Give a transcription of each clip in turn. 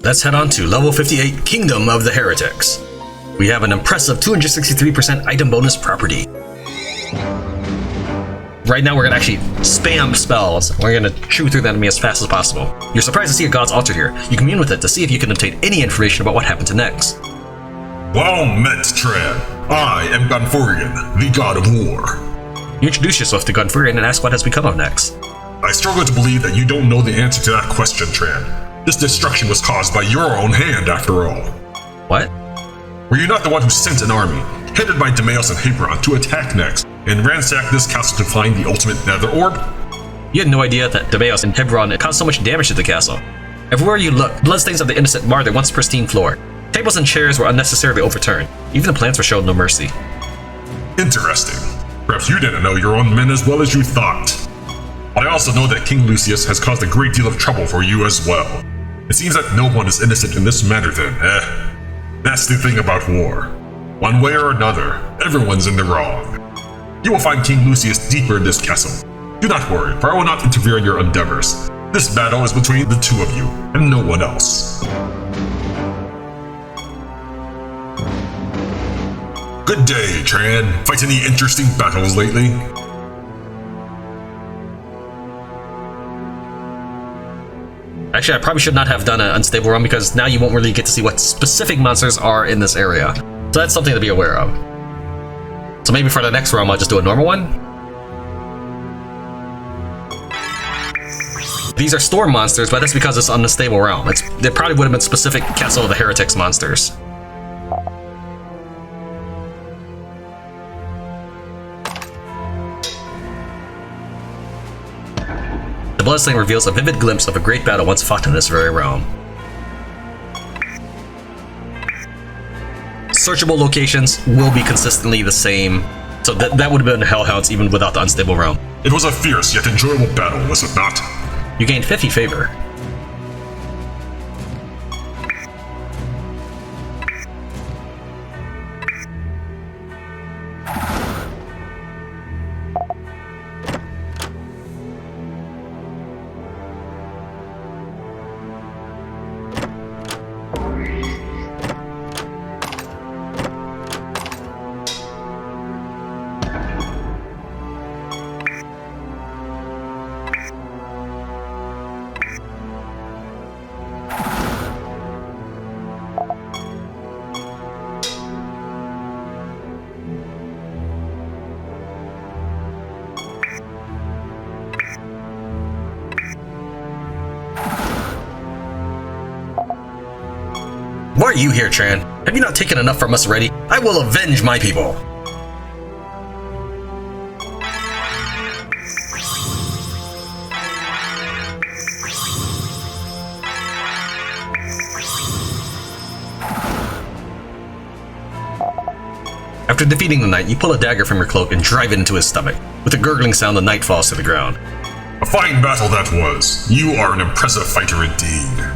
Let's head on to level 58, Kingdom of the Heretics. We have an impressive 263% item bonus property. Right now we're gonna actually spam spells. We're gonna chew through the enemy as fast as possible. You're surprised to see a god's altar here. You commune with it to see if you can obtain any information about what happened to next. Well met, Tran. I am Gunfurian, the god of war. You introduce yourself to Gunfurian and ask what has become of Nex. I struggle to believe that you don't know the answer to that question, Tran. This destruction was caused by your own hand, after all. What? Were you not the one who sent an army, headed by Demeos and Hebron, to attack Nex and ransack this castle to find the ultimate Nether Orb? You had no idea that Demeos and Hebron caused so much damage to the castle. Everywhere you look, bloodstains of the innocent mar their once pristine floor. Tables and chairs were unnecessarily overturned. Even the plants were shown no mercy. Interesting. Perhaps you didn't know your own men as well as you thought. But I also know that King Lucius has caused a great deal of trouble for you as well. It seems that no one is innocent in this matter then, That's the thing about war. One way or another, everyone's in the wrong. You will find King Lucius deeper in this castle. Do not worry, for I will not interfere in your endeavors. This battle is between the two of you, and no one else. Good day, Tran. Fight any interesting battles lately? Actually, I probably should not have done an unstable run because now you won't really get to see what specific monsters are in this area. So that's something to be aware of. So maybe for the next run, I'll just do a normal one. These are storm monsters, but that's because it's on the stable realm. There probably would have been specific Castle of the Heretics monsters. The bloodstain reveals a vivid glimpse of a great battle once fought in this very realm. Searchable locations will be consistently the same, so that would have been Hellhounds even without the unstable realm. It was a fierce yet enjoyable battle, was it not? You gained 50 favor. Why are you here, Tran? Have you not taken enough from us already? I will avenge my people! After defeating the knight, you pull a dagger from your cloak and drive it into his stomach. With a gurgling sound, the knight falls to the ground. A fine battle that was. You are an impressive fighter indeed.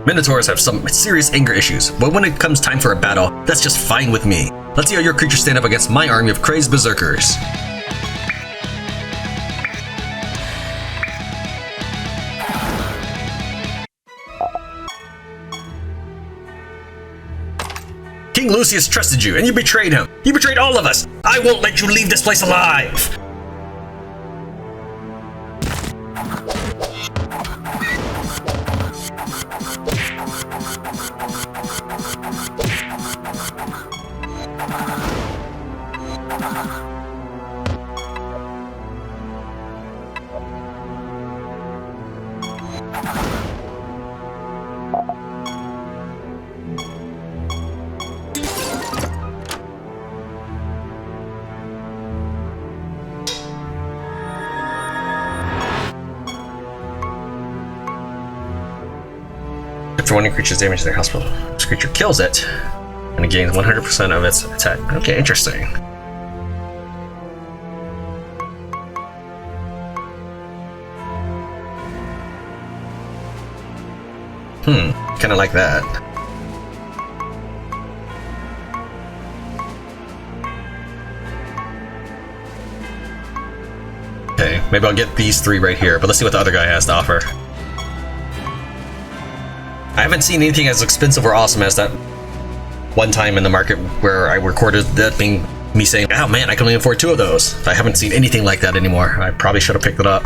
Minotaurs have some serious anger issues, but when it comes time for a battle, that's just fine with me. Let's see how your creatures stand up against my army of crazed berserkers. King Lucius trusted you, and you betrayed him. You betrayed all of us. I won't let you leave this place alive. After one of your creatures damage their hospital, this creature kills it, and it gains 100% of its attack. Okay, interesting. Kinda like that. Okay, maybe I'll get these 3 right here, but let's see what the other guy has to offer. I haven't seen anything as expensive or awesome as that one time in the market where I recorded that being me saying, oh man, I can only afford 2 of those. I haven't seen anything like that anymore. I probably should have picked it up.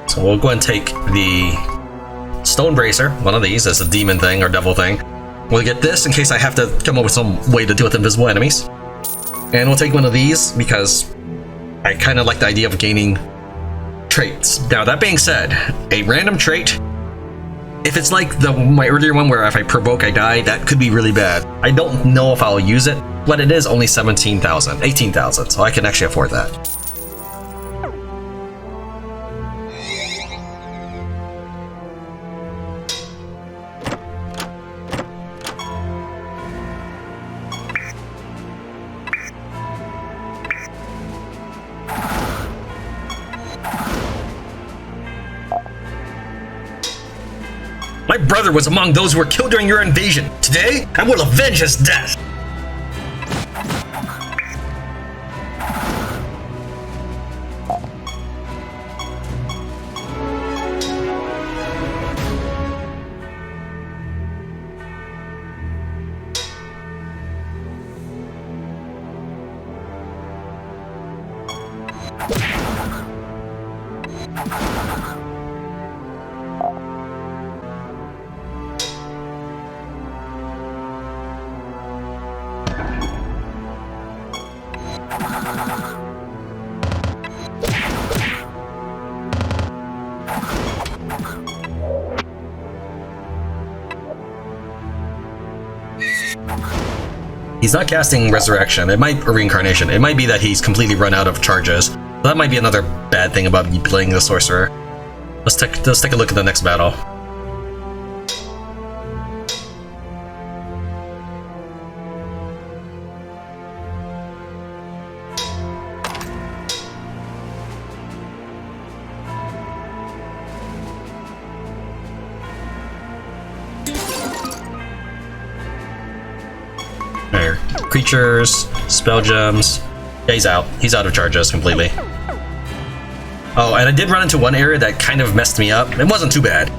So we'll go ahead and take the Stone Bracer, one of these, as a demon thing or devil thing. We'll get this in case I have to come up with some way to deal with invisible enemies. And we'll take one of these because I kind of like the idea of gaining traits. Now, that being said, a random trait, if it's like my earlier one where if I provoke I die, that could be really bad. I don't know if I'll use it, but it is only 17,000, 18,000, so I can actually afford that. My brother was among those who were killed during your invasion. Today, I will avenge his death. He's not casting Resurrection, or Reincarnation. It might be that he's completely run out of charges. That might be another bad thing about playing the Sorcerer. Let's take a look at the next battle. There. Creatures, spell gems. Yeah, he's out. He's out of charges completely. Oh, and I did run into one area that kind of messed me up. It wasn't too bad.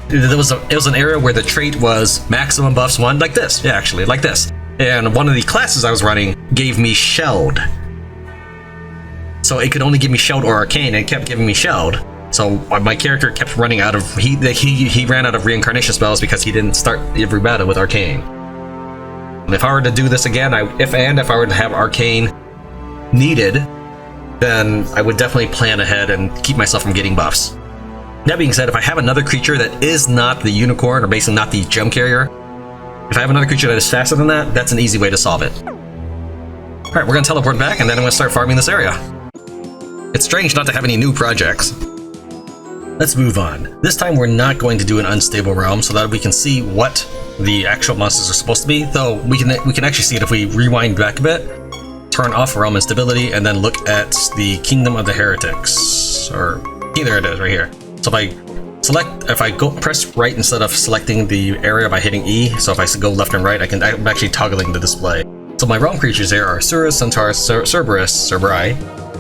It was an area where the trait was maximum buffs 1, like this. Yeah, actually, like this. And one of the classes I was running gave me Shelled. So it could only give me Shelled or Arcane, and it kept giving me Shelled. So my character kept running out of... He ran out of reincarnation spells because he didn't start every battle with Arcane. And if I were to do this again, if I were to have Arcane needed, then I would definitely plan ahead and keep myself from getting buffs. That being said, if I have another creature that is not the unicorn, or basically not the gem carrier, if I have another creature that is faster than that, that's an easy way to solve it. Alright, we're gonna teleport back, and then I'm gonna start farming this area. It's strange not to have any new projects. Let's move on. This time we're not going to do an unstable realm so that we can see what the actual monsters are supposed to be, though we can actually see it if we rewind back a bit, turn off realm instability, and then look at the Kingdom of the Heretics. Or, there it is, right here. So if I go press right instead of selecting the area by hitting E, so if I go left and right, I'm actually toggling the display. So my realm creatures here are Surus, Centaurs, Cerberus, Cerberi,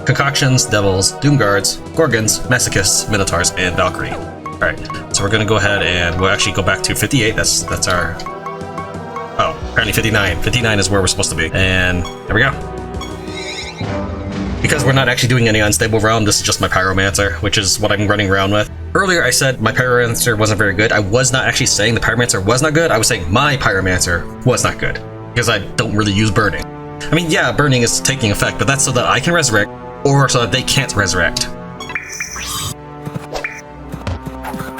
Concoctions, Devils, Doomguards, Gorgons, Masochists, Minotaurs, and Valkyrie. Alright, so we're gonna go ahead and we'll actually go back to 58, that's our... Oh, apparently 59. 59 is where we're supposed to be. And there we go. Because we're not actually doing any unstable realm, this is just my Pyromancer, which is what I'm running around with. Earlier I said my Pyromancer wasn't very good. I was not actually saying the Pyromancer was not good, I was saying my Pyromancer was not good. Because I don't really use burning. I mean, yeah, burning is taking effect, but that's so that I can resurrect, or so that they can't resurrect.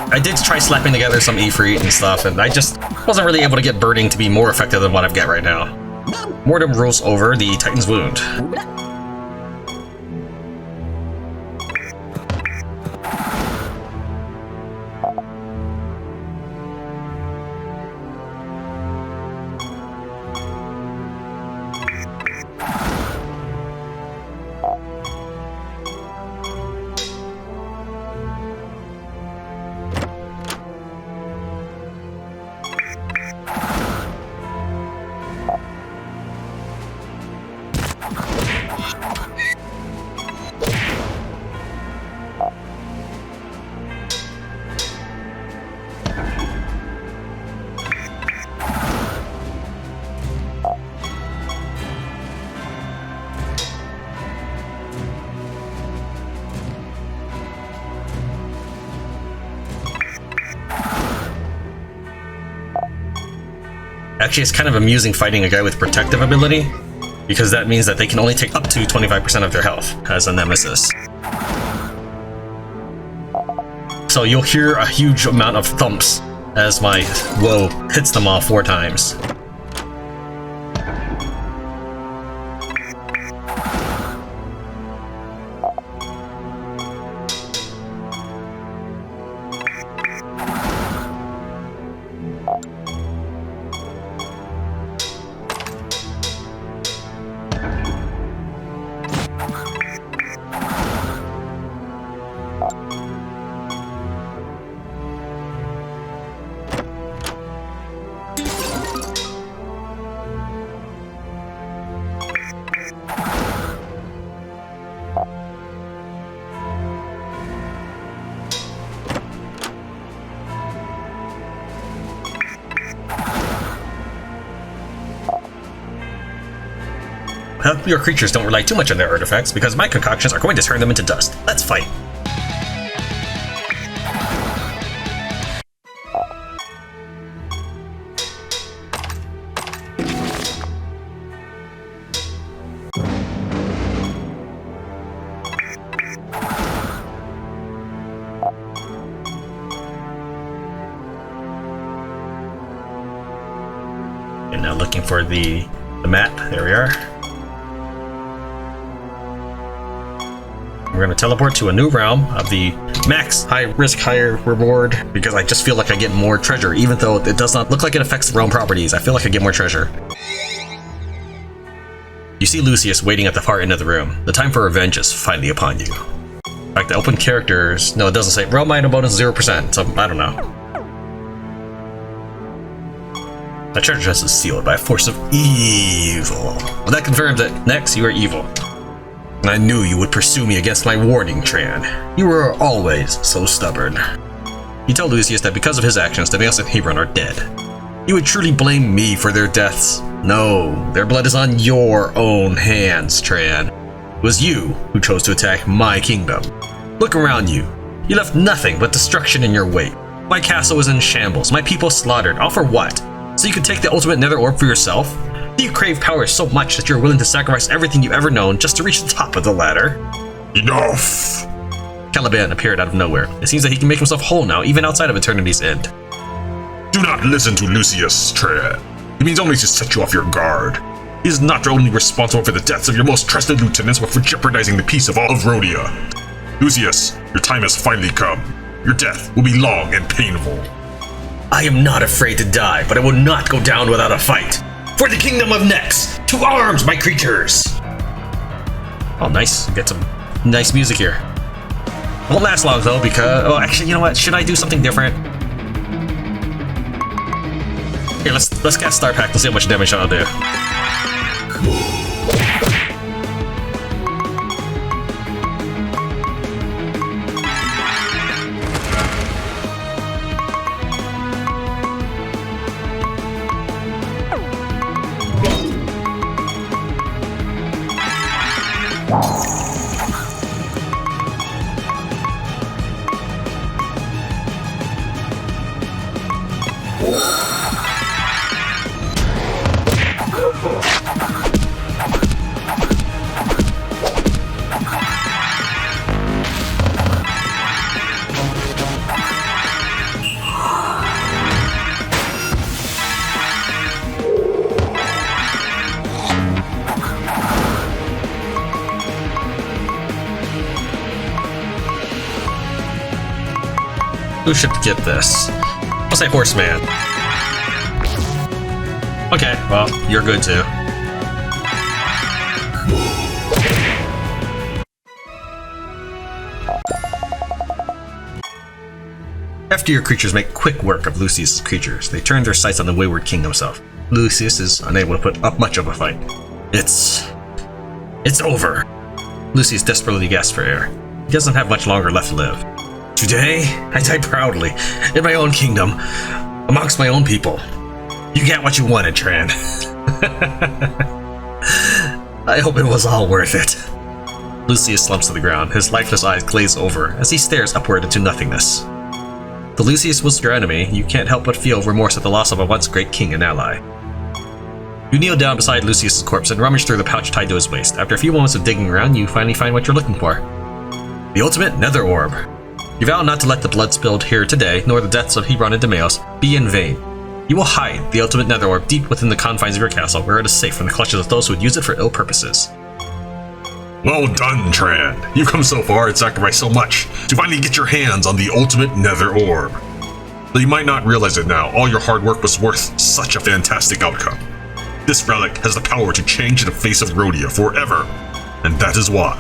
I did try slapping together some Ifrit and stuff, and I just wasn't really able to get burning to be more effective than what I've got right now. Mortem rules over the Titan's Wound. Actually, it's kind of amusing fighting a guy with protective ability, because that means that they can only take up to 25% of their health as a nemesis. So you'll hear a huge amount of thumps as my woe hits them all 4 times. Hope your creatures don't rely too much on their artifacts, because my concoctions are going to turn them into dust. Let's fight! And now looking for the map. There we are. We're going to teleport to a new realm of the max high risk, higher reward, because I just feel like I get more treasure, even though it does not look like it affects the realm properties. I feel like I get more treasure. You see Lucius waiting at the far end of the room. The time for revenge is finally upon you. In fact, the open characters, no, it doesn't say realm item bonus 0%, so I don't know. The treasure chest is sealed by a force of evil. Well, that confirms that next you are evil. I knew you would pursue me against my warning, Tran. You were always so stubborn. You tell Lucius that because of his actions, the males of Hebron are dead. You would truly blame me for their deaths. No, their blood is on your own hands, Tran. It was you who chose to attack my kingdom. Look around you. You left nothing but destruction in your wake. My castle was in shambles, my people slaughtered, all for what? So you could take the ultimate Nether Orb for yourself? Do you crave power so much that you're willing to sacrifice everything you've ever known just to reach the top of the ladder? Enough! Caliban appeared out of nowhere. It seems that he can make himself whole now, even outside of Eternity's End. Do not listen to Lucius, Tran. He means only to set you off your guard. He is not only responsible for the deaths of your most trusted lieutenants, but for jeopardizing the peace of all of Rhodia. Lucius, your time has finally come. Your death will be long and painful. I am not afraid to die, but I will not go down without a fight. For the kingdom of Nex! To arms, my creatures! Oh, nice. Get some nice music here. Won't last long, though, because... Oh, actually, you know what? Should I do something different? Here, let's cast Star Pack. Let's see how much damage I'll do. Who should get this? I'll say Horseman. Okay, well, you're good too. After your creatures make quick work of Lucius' creatures, they turn their sights on the wayward king himself. Lucius is unable to put up much of a fight. It's It's over. Lucius desperately gasped for air. He doesn't have much longer left to live. Today, I die proudly, in my own kingdom, amongst my own people. You get what you wanted, Tran. I hope it was all worth it. Lucius slumps to the ground, his lifeless eyes glaze over as he stares upward into nothingness. Though Lucius was your enemy, you can't help but feel remorse at the loss of a once great king and ally. You kneel down beside Lucius's corpse and rummage through the pouch tied to his waist. After a few moments of digging around, you finally find what you're looking for. The ultimate Nether Orb. You vow not to let the blood spilled here today, nor the deaths of Hebron and Demeos, be in vain. You will hide the ultimate Nether Orb deep within the confines of your castle, where it is safe from the clutches of those who would use it for ill purposes. Well done, Tran. You've come so far and sacrificed so much to finally get your hands on the ultimate Nether Orb. Though you might not realize it now, all your hard work was worth such a fantastic outcome. This relic has the power to change the face of Rhodia forever, and that is why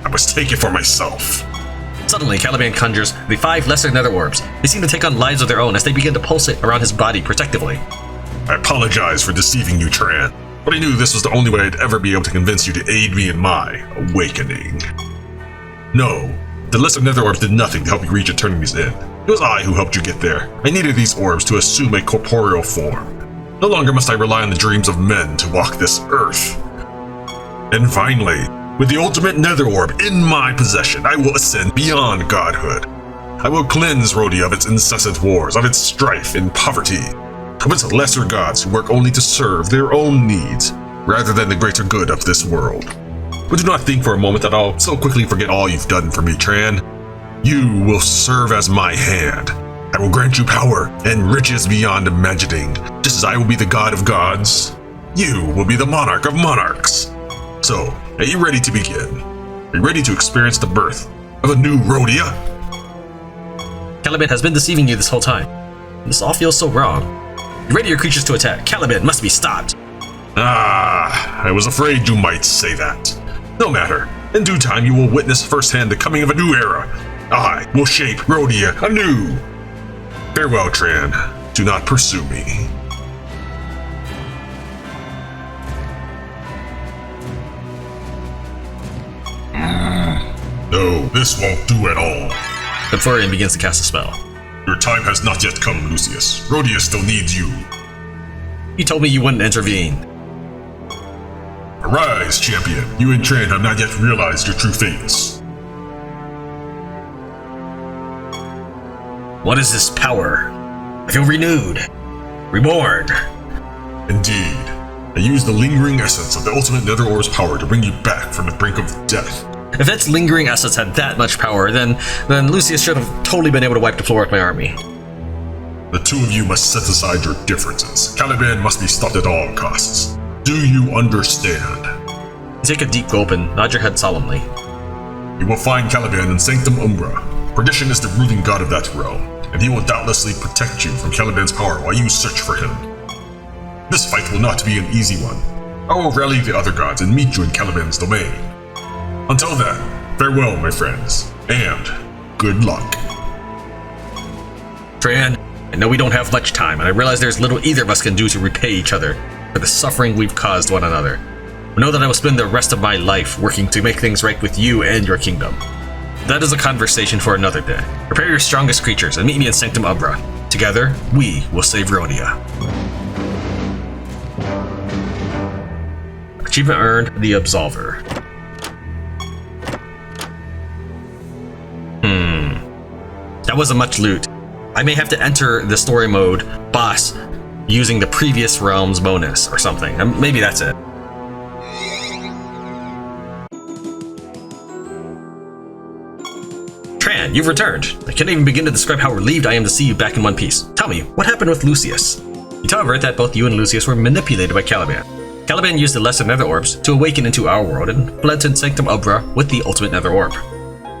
I must take it for myself. Suddenly, Caliban conjures the 5 lesser Nether Orbs. They seem to take on lives of their own as they begin to pulsate around his body protectively. I apologize for deceiving you, Tran, but I knew this was the only way I'd ever be able to convince you to aid me in my awakening. No, the lesser Nether Orbs did nothing to help you reach Eternity's End. It was I who helped you get there. I needed these orbs to assume a corporeal form. No longer must I rely on the dreams of men to walk this earth. And finally, with the ultimate Nether Orb in my possession, I will ascend beyond godhood. I will cleanse Rhodia of its incessant wars, of its strife and poverty, of its lesser gods who work only to serve their own needs, rather than the greater good of this world. But do not think for a moment that I'll so quickly forget all you've done for me, Tran. You will serve as my hand. I will grant you power and riches beyond imagining. Just as I will be the god of gods, you will be the monarch of monarchs. So, are you ready to begin? Are you ready to experience the birth of a new Rhodia? Caliban has been deceiving you this whole time. This all feels so wrong. You ready your creatures to attack. Caliban must be stopped. I was afraid you might say that. No matter. In due time, you will witness firsthand the coming of a new era. I will shape Rhodia anew. Farewell, Tran. Do not pursue me. No, this won't do at all. The Florian begins to cast a spell. Your time has not yet come, Lucius. Rhodia still needs you. You told me you wouldn't intervene. Arise, champion. You and Tran have not yet realized your true fates. What is this power? I feel renewed. Reborn. Indeed. I used the lingering essence of the ultimate Nether Orb's power to bring you back from the brink of death. If its lingering essence had that much power, then Lucius should have totally been able to wipe the floor with my army. The two of you must set aside your differences. Caliban must be stopped at all costs. Do you understand? You take a deep gulp and nod your head solemnly. You will find Caliban in Sanctum Umbra. Perdition is the ruling god of that realm, and he will doubtlessly protect you from Caliban's power while you search for him. This fight will not be an easy one. I will rally the other gods and meet you in Caliban's domain. Until then, farewell, my friends, and good luck. Tran, I know we don't have much time, and I realize there's little either of us can do to repay each other for the suffering we've caused one another. But know that I will spend the rest of my life working to make things right with you and your kingdom. That is a conversation for another day. Prepare your strongest creatures and meet me in Sanctum Umbra. Together, we will save Rhodia. Achievement earned, the Absolver. That wasn't much loot. I may have to enter the story mode boss using the previous realm's bonus or something. Maybe that's it. Tran, you've returned. I can't even begin to describe how relieved I am to see you back in one piece. Tell me, what happened with Lucius? You tell Avert that both you and Lucius were manipulated by Caliban. Caliban used the lesser Nether Orbs to awaken into our world and fled to Sanctum Umbra with the ultimate Nether Orb.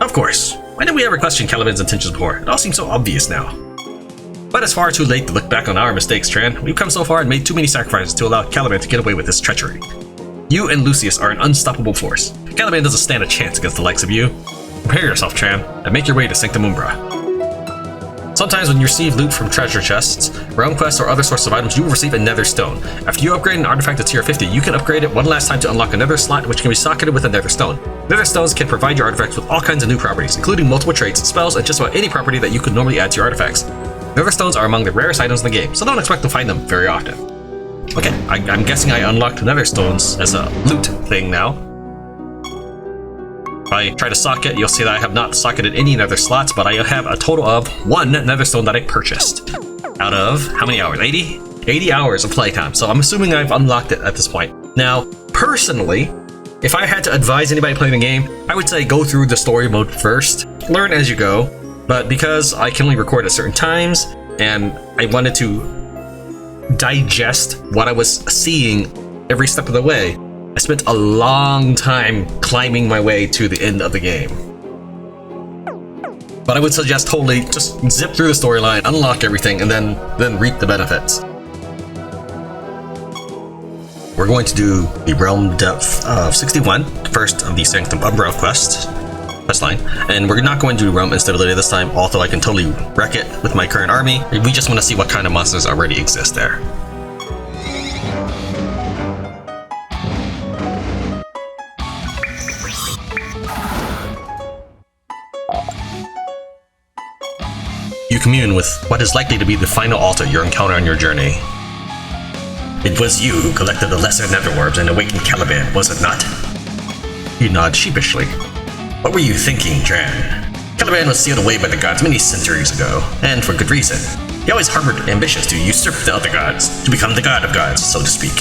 Of course. Why didn't we ever question Caliban's intentions before? It all seems so obvious now. But it's far too late to look back on our mistakes, Tran. We've come so far and made too many sacrifices to allow Caliban to get away with this treachery. You and Lucius are an unstoppable force. Caliban doesn't stand a chance against the likes of you. Prepare yourself, Tran, and make your way to Sanctum Umbra. Sometimes when you receive loot from treasure chests, realm quests, or other sources of items, you will receive a nether stone. After you upgrade an artifact to tier 50, you can upgrade it one last time to unlock another slot, which can be socketed with a nether stone. Nether stones can provide your artifacts with all kinds of new properties, including multiple traits, spells, and just about any property that you could normally add to your artifacts. Nether stones are among the rarest items in the game, so don't expect to find them very often. Okay, I'm guessing I unlocked nether stones as a loot thing now. If I try to socket, you'll see that I have not socketed any nether slots, but I have a total of 1 nether stone that I purchased. Out of, how many hours? 80? 80 hours of playtime, so I'm assuming I've unlocked it at this point. Now, personally, if I had to advise anybody playing the game, I would say go through the story mode first, learn as you go, but because I can only record at certain times, and I wanted to digest what I was seeing every step of the way, I spent a long time climbing my way to the end of the game. But I would suggest totally just zip through the storyline, unlock everything, and then reap the benefits. We're going to do the Realm Depth of 61, first of the Sanctum Umbra quest line, and we're not going to do Realm Instability this time, although I can totally wreck it with my current army. We just want to see what kind of monsters already exist there. You commune with what is likely to be the final altar you'll encounter on your journey. It was you who collected the lesser Nether Orbs and awakened Caliban, was it not? You nod sheepishly. What were you thinking, Tran? Caliban was sealed away by the gods many centuries ago, and for good reason. He always harbored ambitions to usurp the other gods, to become the god of gods, so to speak.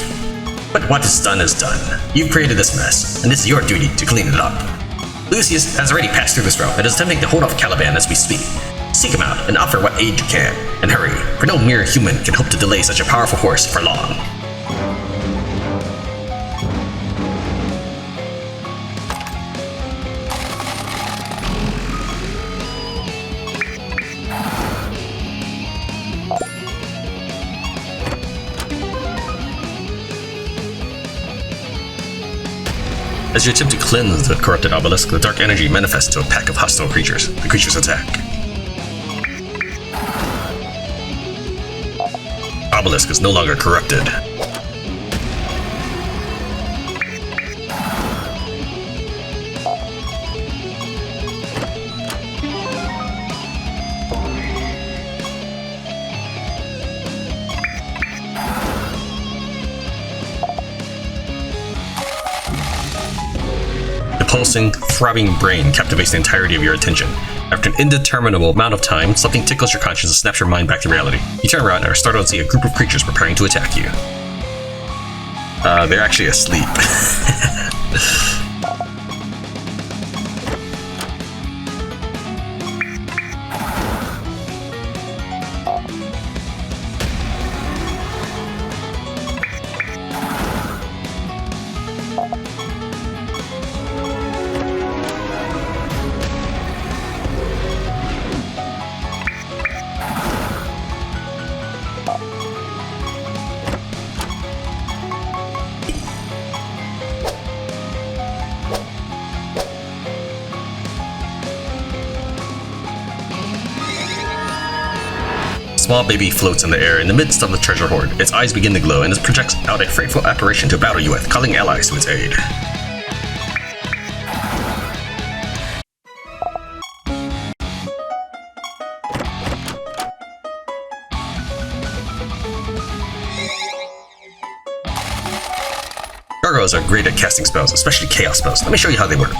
But what is done is done. You've created this mess, and it's your duty to clean it up. Lucius has already passed through this realm and is attempting to hold off Caliban as we speak. Seek him out and offer what aid you can, and hurry, for no mere human can hope to delay such a powerful horse for long. As you attempt to cleanse the corrupted obelisk, the dark energy manifests to a pack of hostile creatures. The creatures attack. Obelisk is no longer corrupted. The pulsing, throbbing brain captivates the entirety of your attention. After an indeterminable amount of time, something tickles your conscience and snaps your mind back to reality. You turn around and are startled to see a group of creatures preparing to attack you. They're actually asleep. Small baby floats in the air in the midst of the treasure hoard. Its eyes begin to glow, and it projects out a frightful apparition to battle you with, calling allies to its aid. Gargoyles are great at casting spells, especially chaos spells. Let me show you how they work.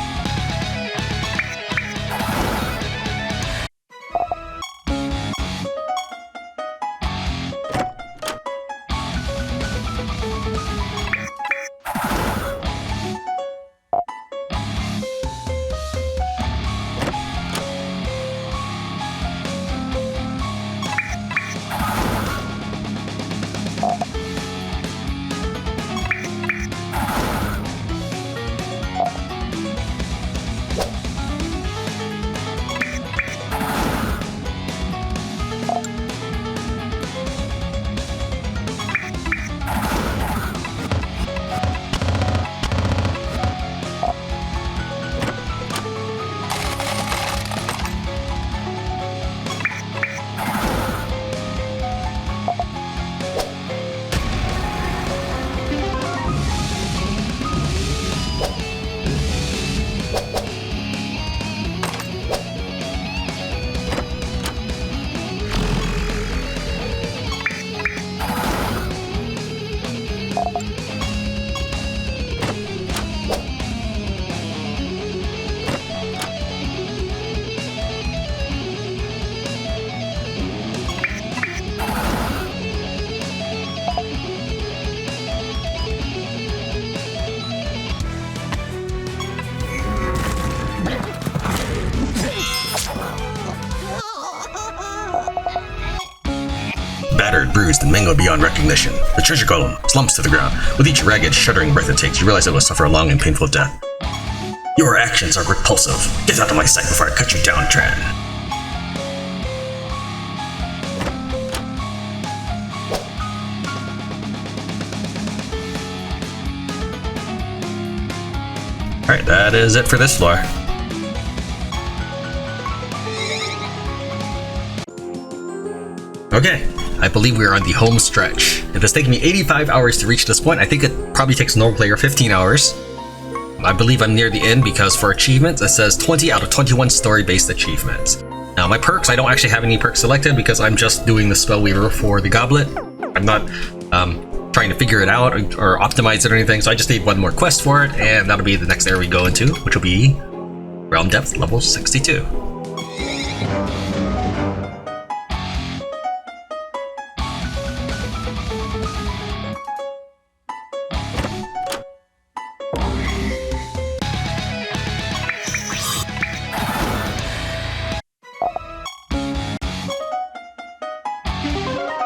bruised and mangled beyond recognition. The treasure golem slumps to the ground. With each ragged, shuddering breath it takes, you realize it will suffer a long and painful death. Your actions are repulsive. Get out of my sight before I cut you down, Tran. Alright, that is it for this floor. Okay, I believe we are on the home stretch. It has taken me 85 hours to reach this point. I think it probably takes a normal player 15 hours. I believe I'm near the end because for achievements, it says 20 out of 21 story-based achievements. Now, my perks, I don't actually have any perks selected because I'm just doing the Spellweaver for the Goblet. I'm not trying to figure it out or optimize it or anything, so I just need one more quest for it, and that'll be the next area we go into, which will be Realm Depth level 62.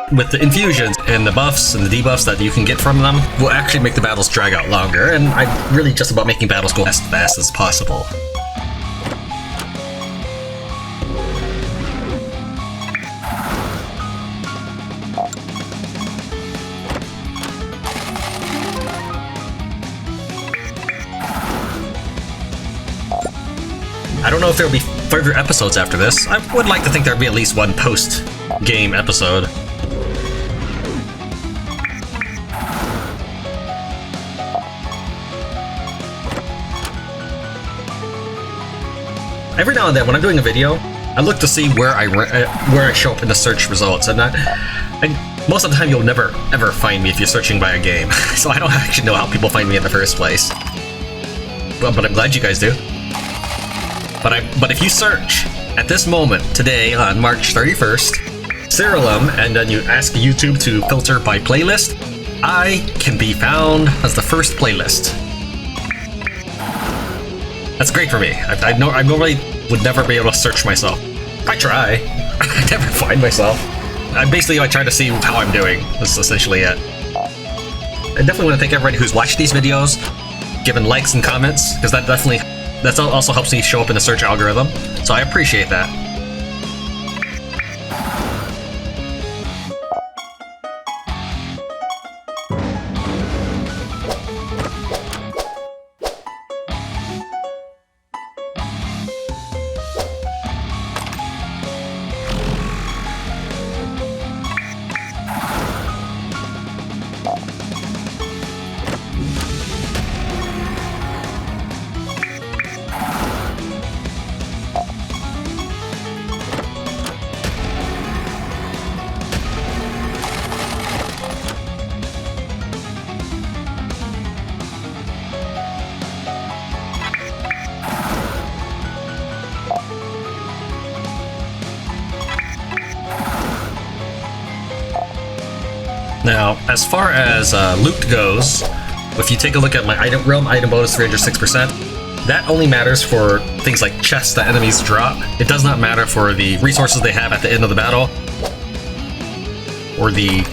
With the infusions and the buffs and the debuffs that you can get from them will actually make the battles drag out longer, and I'm really just about making battles go as fast as possible. I don't know if there will be further episodes after this. I would like to think there would be at least one post-game episode. Every now and then, when I'm doing a video, I look to see where I show up in the search results, and most of the time you'll never ever find me if you're searching by a game. So I don't actually know how people find me in the first place. But I'm glad you guys do. But if you search at this moment today on March 31st, Siralim, and then you ask YouTube to filter by playlist, I can be found as the first playlist. That's great for me. I normally would never be able to search myself. I try. I never find myself. I try to see how I'm doing. That's essentially it. I definitely want to thank everybody who's watched these videos, given likes and comments, because that also helps me show up in the search algorithm. So I appreciate that. Now, as far as loot goes, if you take a look at my realm item bonus 306%, that only matters for things like chests that enemies drop. It does not matter for the resources they have at the end of the battle, or the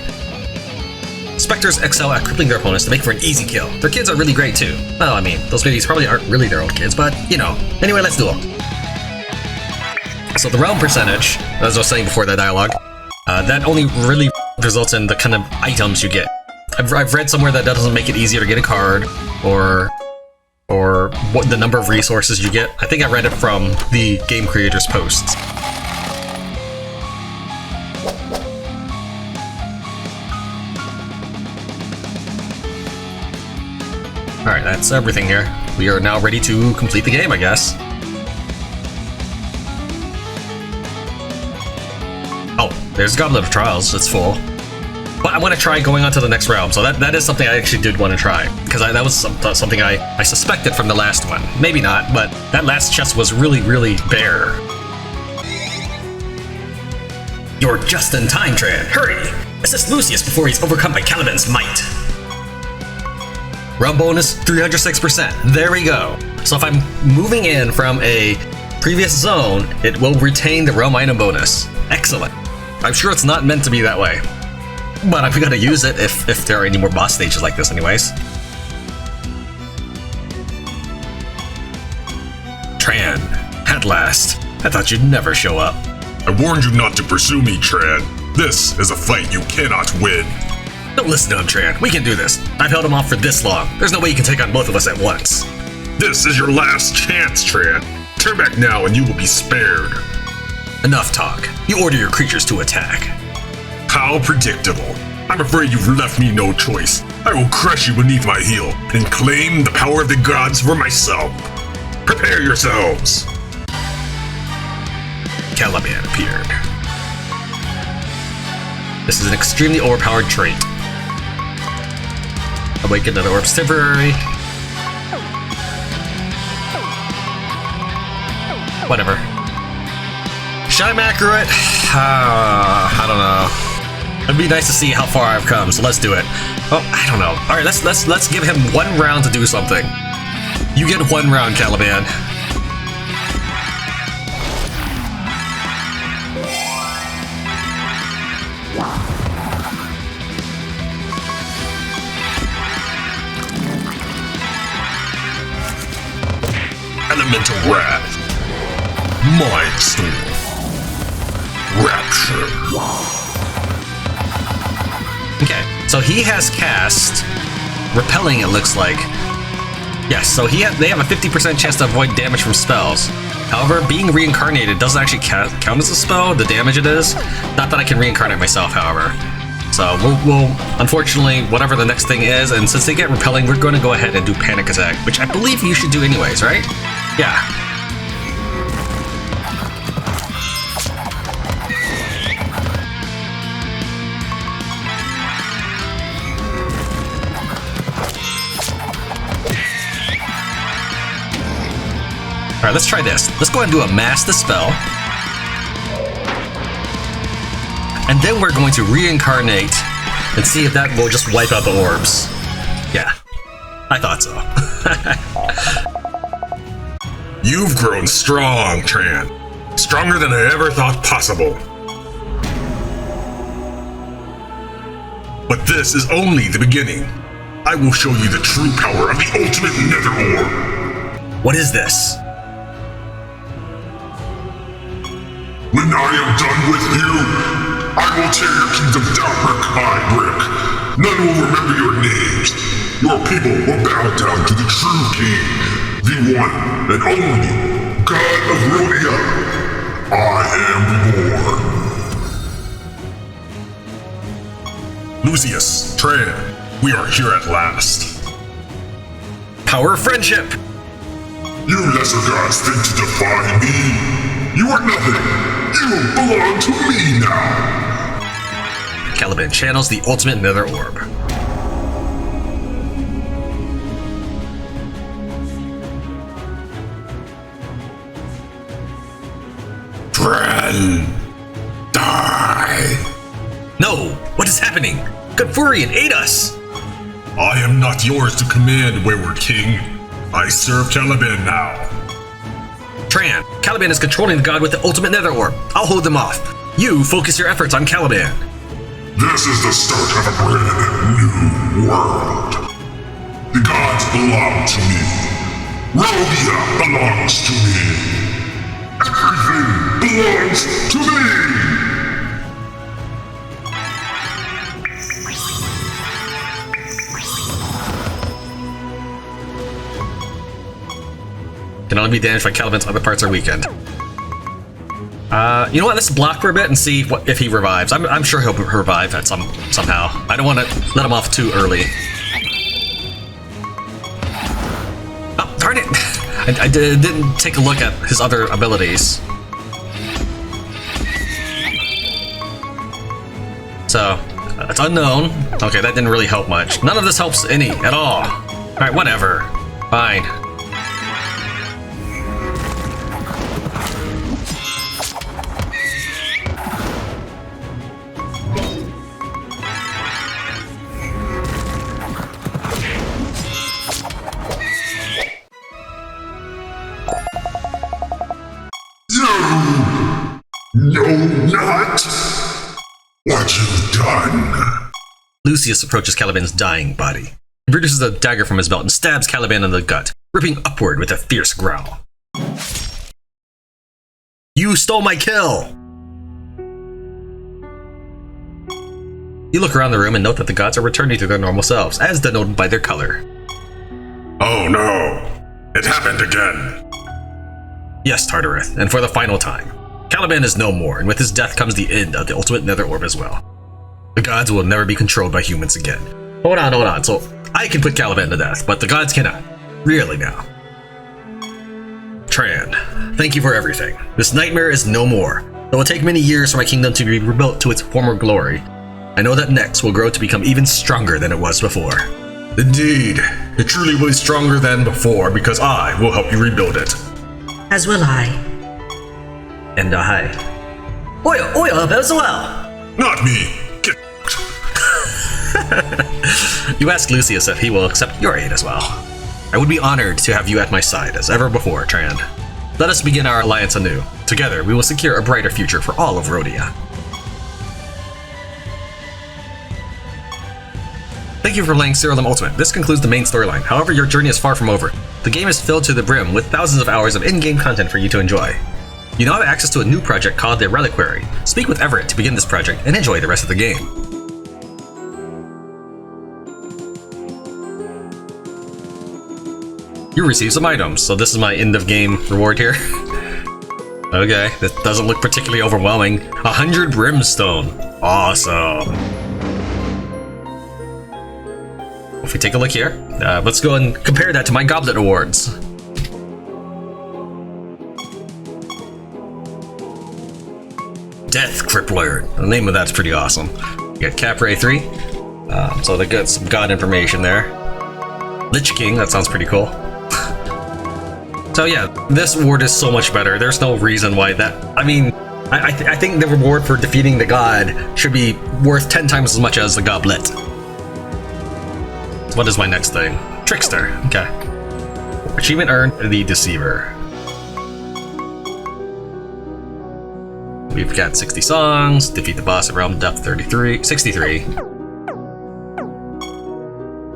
Spectres excel at crippling their opponents to make for an easy kill. Their kids are really great too. Well, I mean, those babies probably aren't really their own kids, but you know. Anyway, let's do them. So the realm percentage, as I was saying before that dialogue, that only really results in the kind of items you get. I've read somewhere that doesn't make it easier to get a card, or what the number of resources you get. I think I read it from the game creator's posts. Alright, that's everything here. We are now ready to complete the game, I guess. Oh, there's Goblet of Trials, it's full. But I want to try going on to the next realm, so that is something I actually did want to try. Because that was something I suspected from the last one. Maybe not, but that last chest was really, really bare. You're just in time, Tran. Hurry! Assist Lucius before he's overcome by Caliban's might. Realm bonus 306%. There we go. So if I'm moving in from a previous zone, it will retain the realm item bonus. Excellent. I'm sure it's not meant to be that way. But I'm gonna use it if there are any more boss stages like this anyways. Tran, at last. I thought you'd never show up. I warned you not to pursue me, Tran. This is a fight you cannot win. Don't listen to him, Tran. We can do this. I've held him off for this long. There's no way you can take on both of us at once. This is your last chance, Tran. Turn back now and you will be spared. Enough talk. You order your creatures to attack. How predictable. I'm afraid you've left me no choice. I will crush you beneath my heel and claim the power of the gods for myself. Prepare yourselves. Caliban appeared. This is an extremely overpowered trait. Awaken Nether Orbs temporary. Whatever. Should I macro it? I don't know. It'd be nice to see how far I've come, so let's do it. Oh, I don't know. All right, let's give him 1 round to do something. You get 1 round, Caliban. Elemental Wrath. Mindstorm. Rapture. Okay, so he has cast Repelling, it looks like. Yes, so they have a 50% chance to avoid damage from spells. However, being reincarnated doesn't actually count as a spell, the damage it is. Not that I can reincarnate myself, however. So we'll unfortunately, whatever the next thing is, and since they get Repelling, we're going to go ahead and do Panic Attack, which I believe you should do anyways, right? Yeah. Alright, let's try this. Let's go ahead and do a Mass Dispel. And then we're going to reincarnate and see if that will just wipe out the orbs. Yeah, I thought so. You've grown strong, Tran. Stronger than I ever thought possible. But this is only the beginning. I will show you the true power of the ultimate Nether Orb. What is this? When I am done with you, I will tear your kingdom down brick by brick. None will remember your names. Your people will bow down to the true king, the one and only God of Rhodia. I am born. Lucius, Tran, we are here at last. Power of friendship! You lesser gods think to defy me? You are nothing! You belong to me now! Caliban channels the ultimate Nether Orb. Tran! Die! No! What is happening? Godfurian, aid us! I am not yours to command, Wayward King. I serve Caliban now. Tran, Caliban is controlling the god with the ultimate Nether Orb. I'll hold them off. You focus your efforts on Caliban. This is the start of a brand new world. The gods belong to me. Rhodia belongs to me. Everything belongs to me. Can only be damaged by Caliban's other parts are weakened. You know what? Let's block for a bit and see if he revives. I'm sure he'll revive at somehow. I don't want to let him off too early. Oh, darn it! I didn't take a look at his other abilities. So, it's unknown. Okay, that didn't really help much. None of this helps any at all. Alright, whatever. Fine. No, not what you've done. Lucius approaches Caliban's dying body. He produces a dagger from his belt and stabs Caliban in the gut, ripping upward with a fierce growl. You stole my kill! You look around the room and note that the gods are returning to their normal selves, as denoted by their color. Oh no! It happened again! Yes, Tartareth, and for the final time. Caliban is no more, and with his death comes the end of the ultimate Nether Orb as well. The gods will never be controlled by humans again. Hold on. So, I can put Caliban to death, but the gods cannot. Really now. Tran, thank you for everything. This nightmare is no more. It will take many years for my kingdom to be rebuilt to its former glory. I know that next will grow to become even stronger than it was before. Indeed, it truly will be stronger than before because I will help you rebuild it. As will I. And I. Oil as well! Not me! Get You ask Lucius if he will accept your aid as well. I would be honored to have you at my side as ever before, Tran. Let us begin our alliance anew. Together, we will secure a brighter future for all of Rhodia. Thank you for playing Siralim Ultimate. This concludes the main storyline. However, your journey is far from over. The game is filled to the brim with thousands of hours of in-game content for you to enjoy. You now have access to a new project called the Reliquary. Speak with Everett to begin this project and enjoy the rest of the game. You receive some items, so this is my end of game reward here. Okay, this doesn't look particularly overwhelming. 100 brimstone. Awesome. If we take a look here, let's go and compare that to my goblet awards. Death Crippler. The name of that's pretty awesome. You got Capray 3. So they got some god information there. Lich King, that sounds pretty cool. So yeah, this award is so much better. There's no reason why that... I mean, I think the reward for defeating the god should be worth 10 times as much as the goblet. So what is my next thing? Trickster. Okay. Achievement earned, the Deceiver. We've got 60 songs, defeat the boss at realm depth 63.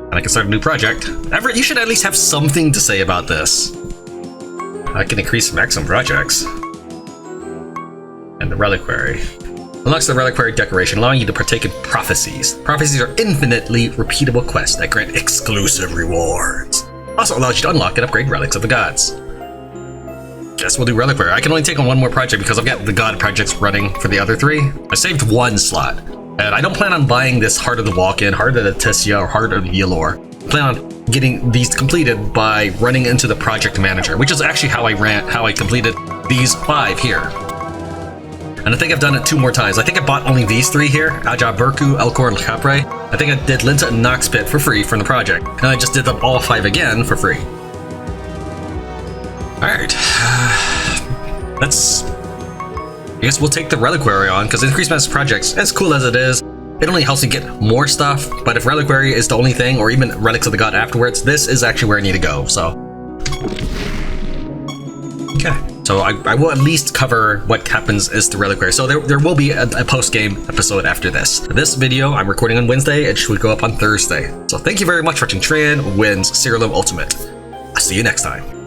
And I can start a new project. Everett, you should at least have something to say about this. I can increase maximum projects. And the Reliquary. Unlocks the Reliquary decoration, allowing you to partake in prophecies. Prophecies are infinitely repeatable quests that grant exclusive rewards. Also allows you to unlock and upgrade relics of the gods. Guess we'll do Reliquary. I can only take on one more project because I've got the god projects running for the other 3. I saved 1 slot. And I don't plan on buying this Heart of the Vulcan, Heart of the Tessia, or Heart of the Yalor. I plan on getting these completed by running into the project manager, which is actually how I completed these 5 here. And I think I've done it 2 more times. I think I bought only these 3 here, Aja Burku, Elcor, and Capre. I think I did Linta and Nox Pit for free from the project, and I just did them all 5 again for free. Alright, I guess we'll take the Reliquary on, because increased mass projects, as cool as it is, it only helps me get more stuff, but if Reliquary is the only thing, or even Relics of the God afterwards, this is actually where I need to go, so. Okay, so I will at least cover what happens is the Reliquary. So there will be a post-game episode after this. This video I'm recording on Wednesday, it should go up on Thursday. So thank you very much for watching Tran Wins Siralim Ultimate. I'll see you next time.